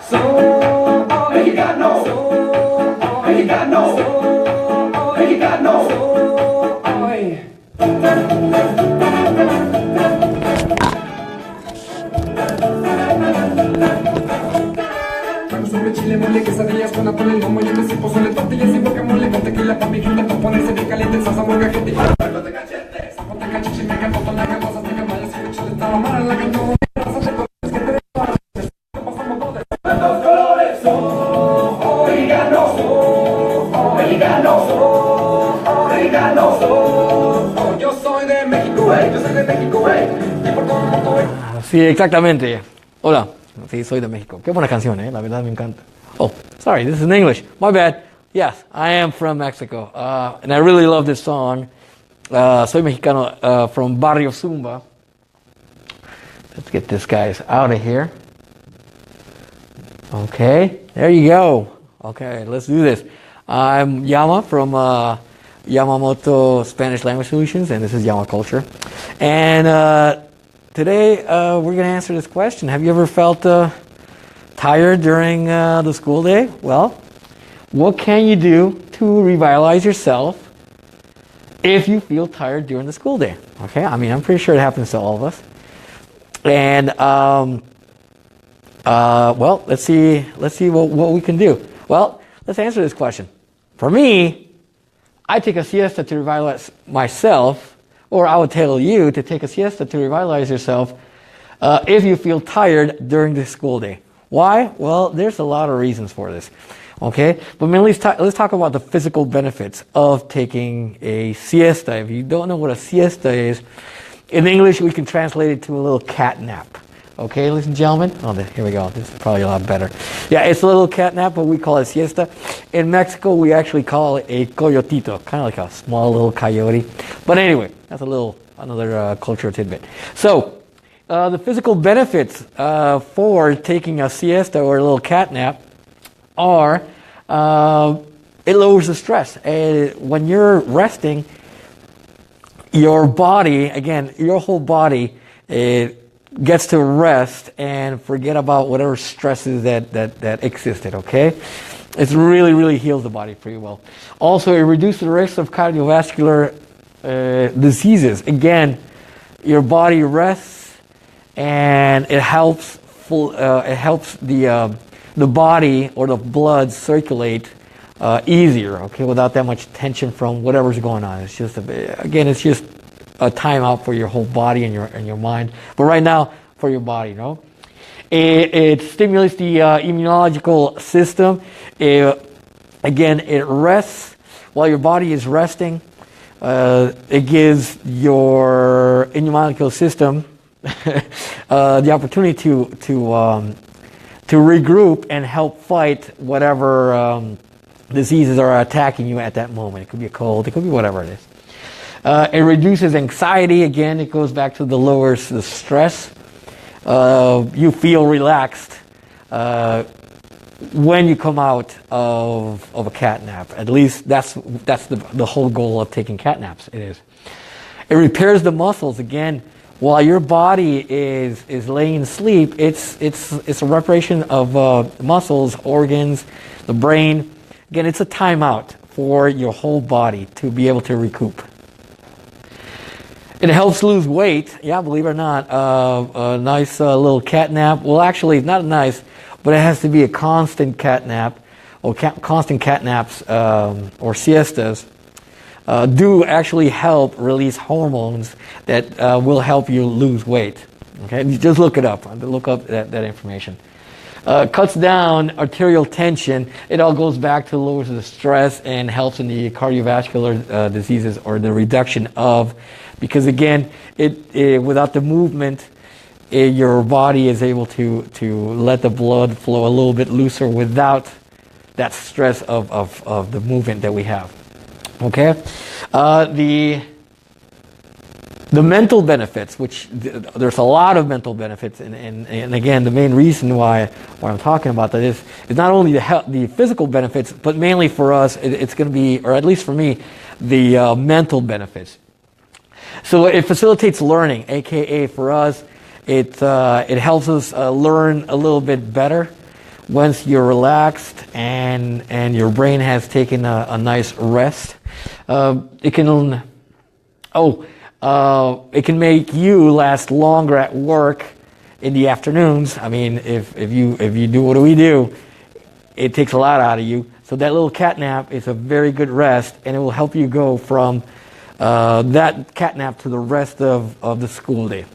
Mexicano, mexicano, mexicano. Chile, mole, quesadillas con atole, el lomo, yo me sé pozole, tortillas y guacamole, con tequila, papi, gente, pa' ponerse bien caliente, salsa, molcajete, tacos de cachetes, zapoteca, chichimeca, totolaca, cosas de camayas, y chile, talamara, la cantón, razas de colores que te desbaran, pasamos todos los colores, mexicanos, mexicanos, yo soy de México, yo soy de México, y por todo el mundo, Sí, exactamente. Hola. Sí, soy de México. Qué buena canción, la verdad me encanta. Oh, sorry, this is in English. My bad. Yes, I am from Mexico. And I really love this song. Soy mexicano from Barrio Zumba. Let's get this guys out of here. Okay, there you go. Okay, let's do this. I'm Yama from Yamamoto Spanish Language Solutions, and this is YAMA Culture. And today, we're going to answer this question. Have you ever felt tired during the school day? Well, what can you do to revitalize yourself if you feel tired during the school day? Okay, I mean, I'm pretty sure it happens to all of us. And, well, let's see what we can do. Well, let's answer this question. For me, I take a siesta to revitalize myself. Or I would tell you to take a siesta to revitalize yourself if you feel tired during the school day. Why? Well, there's a lot of reasons for this. Okay? But mainly let's talk about the physical benefits of taking a siesta. If you don't know what a siesta is, in English we can translate it to a little cat nap. Okay, ladies and gentlemen? Oh, here we go. This is probably a lot better. Yeah, it's a little cat nap, but we call it siesta. In Mexico, we actually call it a Coyotito, kind of like a small little coyote. But anyway, that's another cultural tidbit. So, the physical benefits for taking a siesta or a little cat nap are it lowers the stress. When you're resting, your body, again, your whole body, gets to rest and forget about whatever stresses that existed, okay? It really, really heals the body pretty well. Also, it reduces the risk of cardiovascular diseases. Again, your body rests and it helps the body or the blood circulate easier, okay, without that much tension from whatever's going on. It's just it's just a timeout for your whole body and your mind. But right now, for your body, it stimulates the immunological system. Again, it rests while your body is resting. It gives your immunological system the opportunity to regroup and help fight whatever diseases are attacking you at that moment. It could be a cold. It could be whatever it is. It reduces anxiety. Again, it goes back to lowers the stress. You feel relaxed when you come out of a cat nap. At least that's the whole goal of taking cat naps. It is. It repairs the muscles. Again, while your body is laying in sleep, it's a reparation of muscles, organs, the brain. Again, it's a timeout for your whole body to be able to recoup. It helps lose weight. Yeah, believe it or not, a nice little cat nap. Well, actually, not nice, but it has to be a constant cat nap, or constant cat naps or siestas do actually help release hormones that will help you lose weight. Okay, you just look it up. Look up that information. Cuts down arterial tension. It all goes back to lowers the stress and helps in the cardiovascular diseases or the reduction of. Because again, without the movement, your body is able to let the blood flow a little bit looser without that stress of the movement that we have. Okay, the mental benefits, which there's a lot of mental benefits, and again, the main reason why I'm talking about that is not only the physical benefits, but mainly for us, it's going to be, or at least for me, the mental benefits. So it facilitates learning, aka for us, it helps us learn a little bit better. once you're relaxed and your brain has taken a nice rest, it can make you last longer at work in the afternoons. I mean, if you do what we do, it takes a lot out of you. So that little cat nap is a very good rest, and it will help you go from that cat nap to the rest of the school day.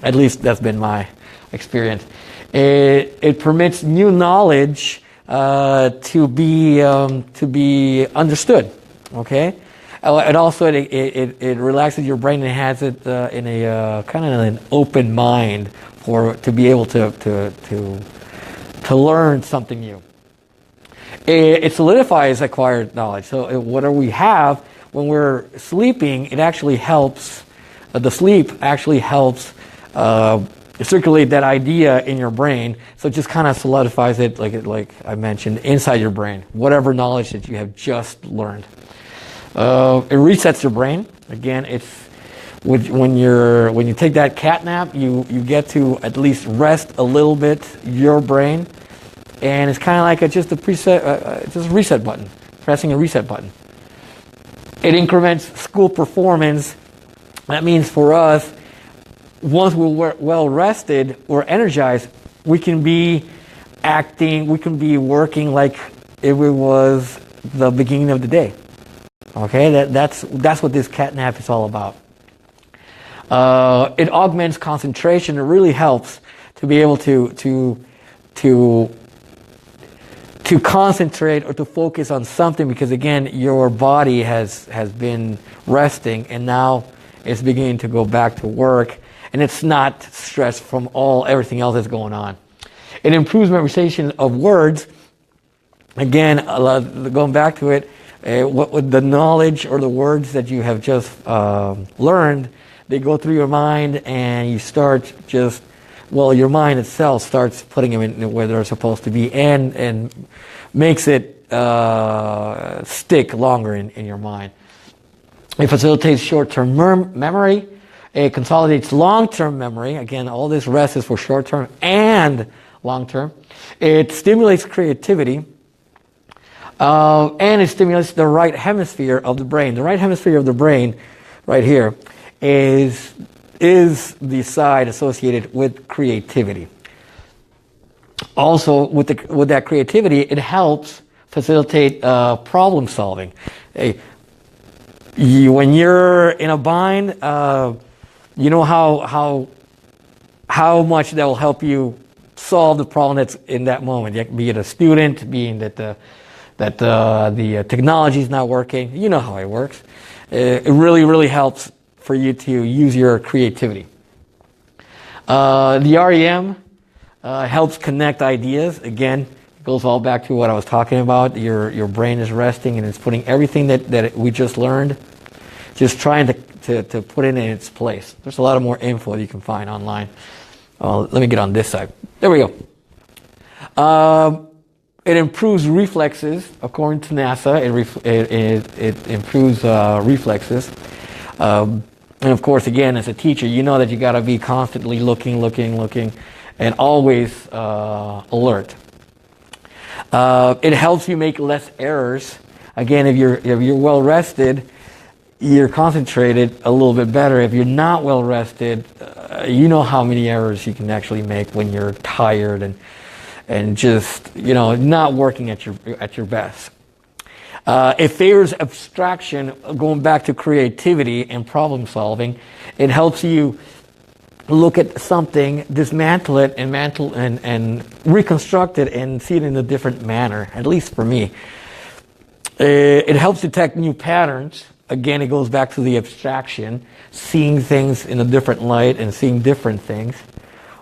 At least that's been my experience. It permits new knowledge to be understood. Okay, and also it relaxes your brain and has it in a kind of an open mind to be able to learn something new. It solidifies acquired knowledge. So whatever we have when we're sleeping, it actually helps. The sleep actually helps circulate that idea in your brain. So it just kind of solidifies it, like I mentioned, inside your brain. Whatever knowledge that you have just learned. It resets your brain. Again, it's when you take that cat nap, you get to at least rest a little bit your brain, and it's kind of like just a reset button, pressing a reset button. It increments school performance. That means for us, once we're well rested or energized, we can be acting, we can be working like if it was the beginning of the day. Okay, that's what this cat nap is all about. It augments concentration. It really helps to be able to concentrate or to focus on something, because again, your body has been resting and now it's beginning to go back to work, and it's not stressed from everything else that's going on. It improves memorization of words. Again, going back to it, what the knowledge or the words that you have just learned, they go through your mind, and you start your mind itself starts putting them in where they're supposed to be, and makes it stick longer in your mind. It facilitates short-term memory. It consolidates long-term memory. Again, all this rest is for short-term and long-term. It stimulates creativity. And it stimulates the right hemisphere of the brain. The right hemisphere of the brain, right here, is the side associated with creativity. Also, with that creativity, it helps facilitate problem solving. When you're in a bind, you know how much that will help you solve the problem that's in that moment. Be it a student, being that the technology is not working. You know how it works. It really, really helps for you to use your creativity. The REM helps connect ideas. Again, it goes all back to what I was talking about. Your brain is resting, and it's putting everything that we just learned, just trying to put it in its place. There's a lot of more info that you can find online. Let me get on this side. There we go. It improves reflexes, according to NASA. It improves reflexes. And of course, again, as a teacher, you know that you got to be constantly looking, and always alert. It helps you make less errors. Again, if you're well rested, you're concentrated a little bit better. If you're not well rested, you know how many errors you can actually make when you're tired and just not working at your best. It favors abstraction, going back to creativity and problem solving. It helps you look at something, dismantle it, and reconstruct it and see it in a different manner, at least for me. It helps detect new patterns. Again, it goes back to the abstraction, seeing things in a different light and seeing different things,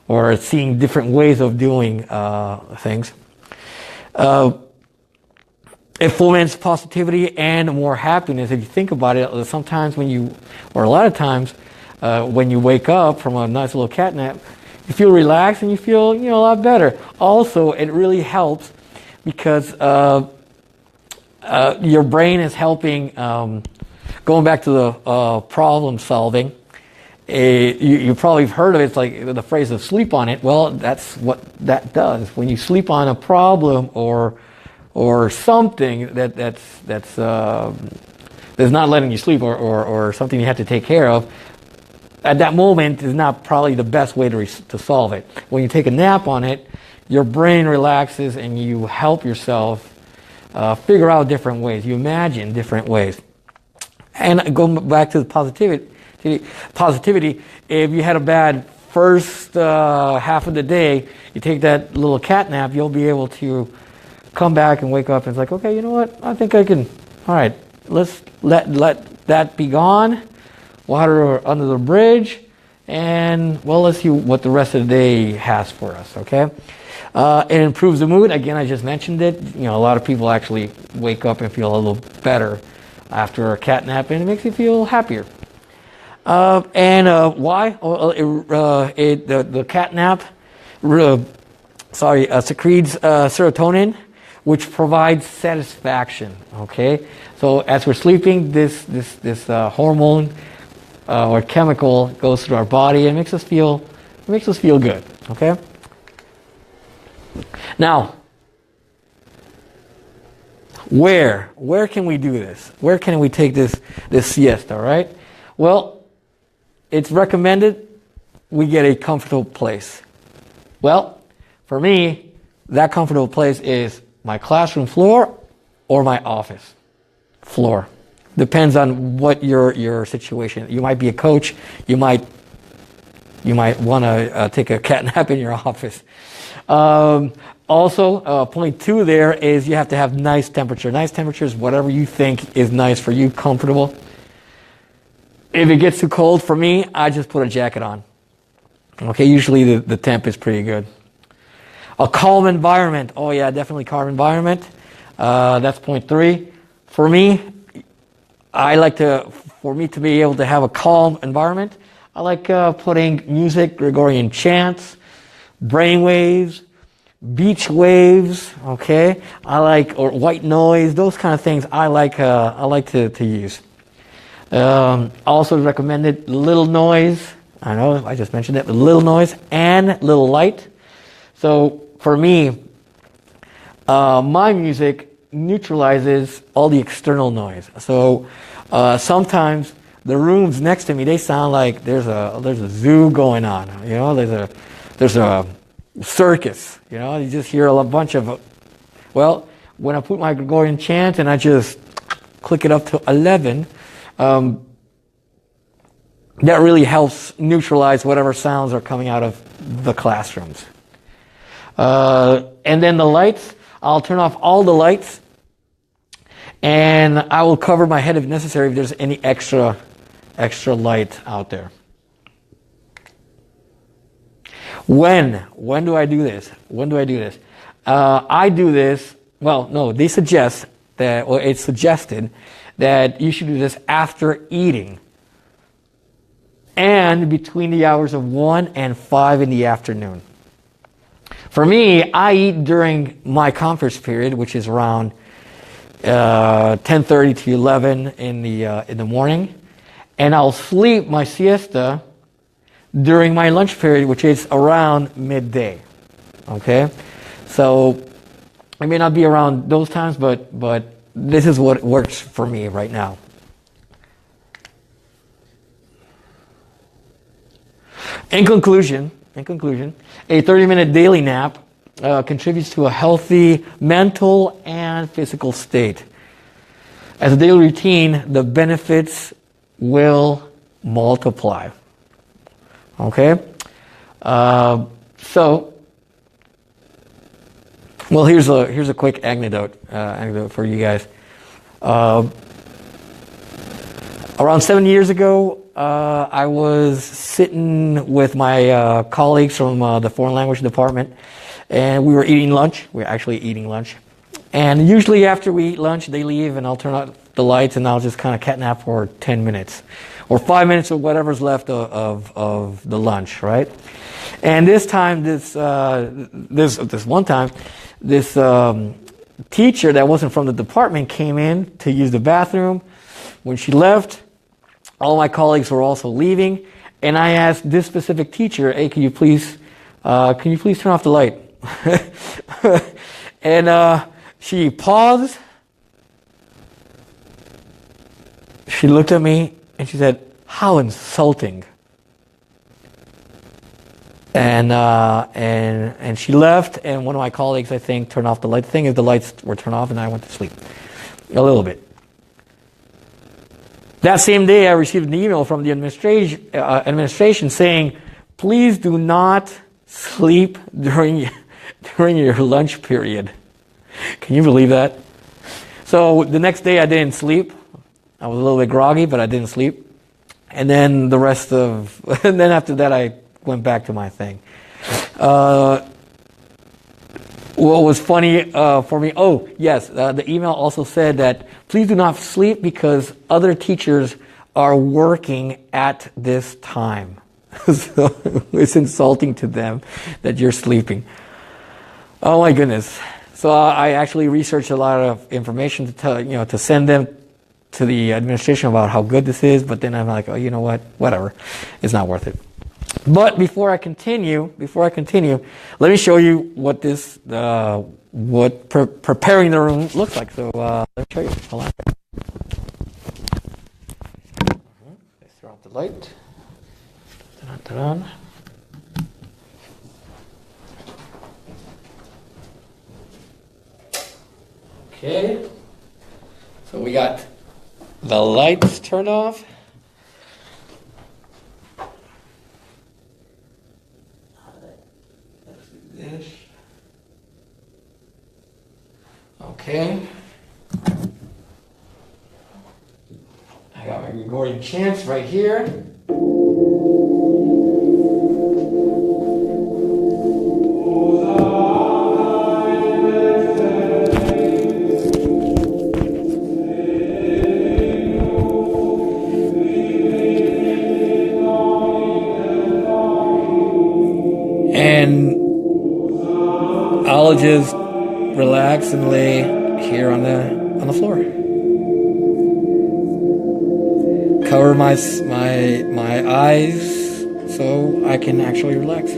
or seeing different ways of doing things. It foments positivity and more happiness. If you think about it, sometimes a lot of times, when you wake up from a nice little cat nap, you feel relaxed and you feel a lot better. Also, it really helps because your brain is helping. Going back to the problem solving, You probably have heard of it. It's like the phrase of sleep on it. Well, that's what that does. When you sleep on a problem or something that's not letting you sleep or something you have to take care of, at that moment is not probably the best way to solve it. When you take a nap on it, your brain relaxes and you help yourself figure out different ways. You imagine different ways. And going back to the positivity, if you had a bad first half of the day, you take that little cat nap, you'll be able to come back and wake up and it's like, okay, you know what? I think I can, all right, let's let that be gone. Water under the bridge, and well, let's see what the rest of the day has for us, okay? It improves the mood. Again, I just mentioned it. You know, a lot of people actually wake up and feel a little better after a cat nap, and it makes you feel happier. Why? The cat nap secretes serotonin, which provides satisfaction, okay? So as we're sleeping, this hormone or chemical goes through our body and makes us feel good. Okay. Now, where can we do this? Where can we take this siesta? Right. Well, it's recommended we get a comfortable place. Well, for me, that comfortable place is my classroom floor or my office floor. Depends on what your situation. You might be a coach. You might want to take a cat nap in your office. Also, point 2 there is you have to have nice temperature. Nice temperature is whatever you think is nice for you, comfortable. If it gets too cold for me, I just put a jacket on. Okay, usually the temp is pretty good. A calm environment. Oh yeah, definitely calm environment. That's point 3. For me, for me to be able to have a calm environment, I like putting music, Gregorian chants, brain waves, beach waves, okay? Or white noise, those kind of things I like to use. Also recommended little noise. I know, I just mentioned it, little noise and little light. So for me, my music neutralizes all the external noise. So sometimes the rooms next to me, they sound like there's a zoo going on. You know, there's a circus. You know, you just hear a bunch of. Well, when I put my Gregorian chant and I just click it up to 11, that really helps neutralize whatever sounds are coming out of the classrooms. And then the lights, I'll turn off all the lights and I will cover my head if necessary if there's any extra light out there. When do I do this? I do this, well, no, they suggest that, or it's suggested that you should do this after eating and between the hours of 1 and 5 in the afternoon. For me, I eat during my conference period, which is around 10:30 to 11 in the morning, and I'll sleep my siesta during my lunch period, which is around midday. Okay, so I may not be around those times, but this is what works for me right now. In conclusion, a 30-minute daily nap contributes to a healthy mental and physical state. As a daily routine, the benefits will multiply. Okay? Well, here's a quick anecdote for you guys. Around 7 years ago, I was sitting with my colleagues from the foreign language department, and we were eating lunch. We were actually eating lunch. And usually after we eat lunch, they leave, and I'll turn out the lights, and I'll just kind of catnap for 10 minutes. Or 5 minutes or whatever's left of the lunch, right? And this time, this one time, this teacher that wasn't from the department came in to use the bathroom. When she left, all my colleagues were also leaving, and I asked this specific teacher, hey, can you please turn off the light? And she paused. She looked at me and she said, how insulting. And she left, and one of my colleagues, I think, turned off the light. The thing is, the lights were turned off, and I went to sleep a little bit. That same day, I received an email from the administration saying, please do not sleep during your lunch period. Can you believe that? So the next day, I didn't sleep. I was a little bit groggy, but I didn't sleep. And then and then after that, I went back to my thing. What was funny for me, the email also said that please do not sleep because other teachers are working at this time. So it's insulting to them that you're sleeping. Oh my goodness. So I actually researched a lot of information to send them to the administration about how good this is, but then I'm like, oh, you know what? Whatever. It's not worth it. But before I continue, let me show you what preparing the room looks like. So let me show you. Hold on. Let's throw out the light. Ta-da. Okay. So we got the lights turned off. Okay. I got my Gregorian chants right here. And I'll just relax and lay here on the floor. Cover my eyes so I can actually relax.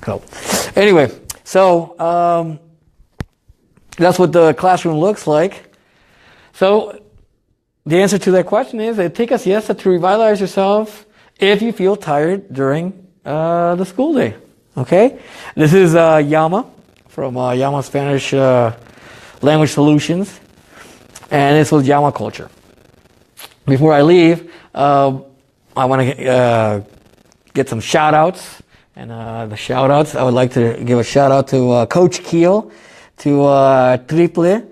Cool. Anyway, so that's what the classroom looks like. So the answer to that question is take a siesta to revitalize yourself if you feel tired during the school day. Okay? This is YAMA from YAMA Spanish Language Solutions, and this was YAMA Culture. Before I leave, I want to get some shout-outs. And the shout-outs, I would like to give a shout-out to Coach Keel, to Triple,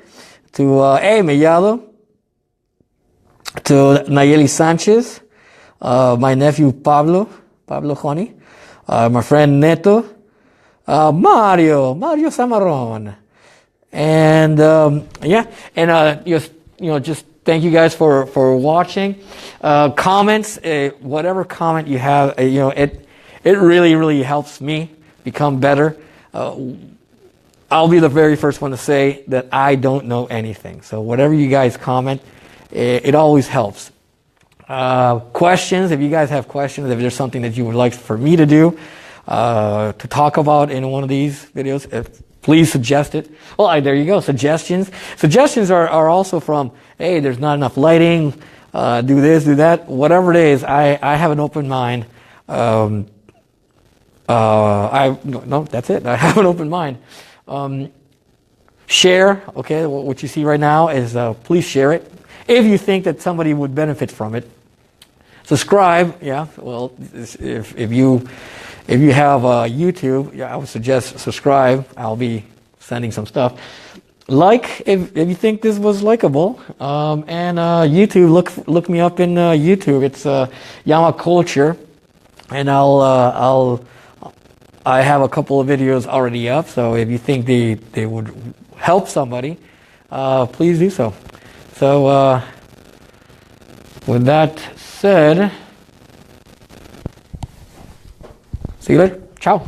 to Mellado, to Nayeli Sanchez, my nephew Pablo Joni, my friend Neto, Mario Samarón, and just thank you guys for watching. Comments, whatever comment you have, it really, really helps me become better. I'll be the very first one to say that I don't know anything. So whatever you guys comment, it always helps. Questions, if you guys have questions, if there's something that you would like for me to do, to talk about in one of these videos, please suggest it. Well, there you go, suggestions. Suggestions are also from, hey, there's not enough lighting, do this, do that. Whatever it is, I have an open mind. That's it. I have an open mind. Share, okay, what you see right now is, please share it. If you think that somebody would benefit from it. Subscribe, yeah, well, if If you have YouTube, I would suggest subscribe. I'll be sending some stuff. Like if you think this was likable, and YouTube, look me up in YouTube. It's YAMA COOL-TURE, and I have a couple of videos already up. So if you think they would help somebody, please do so. So with that said, see you later. Ciao.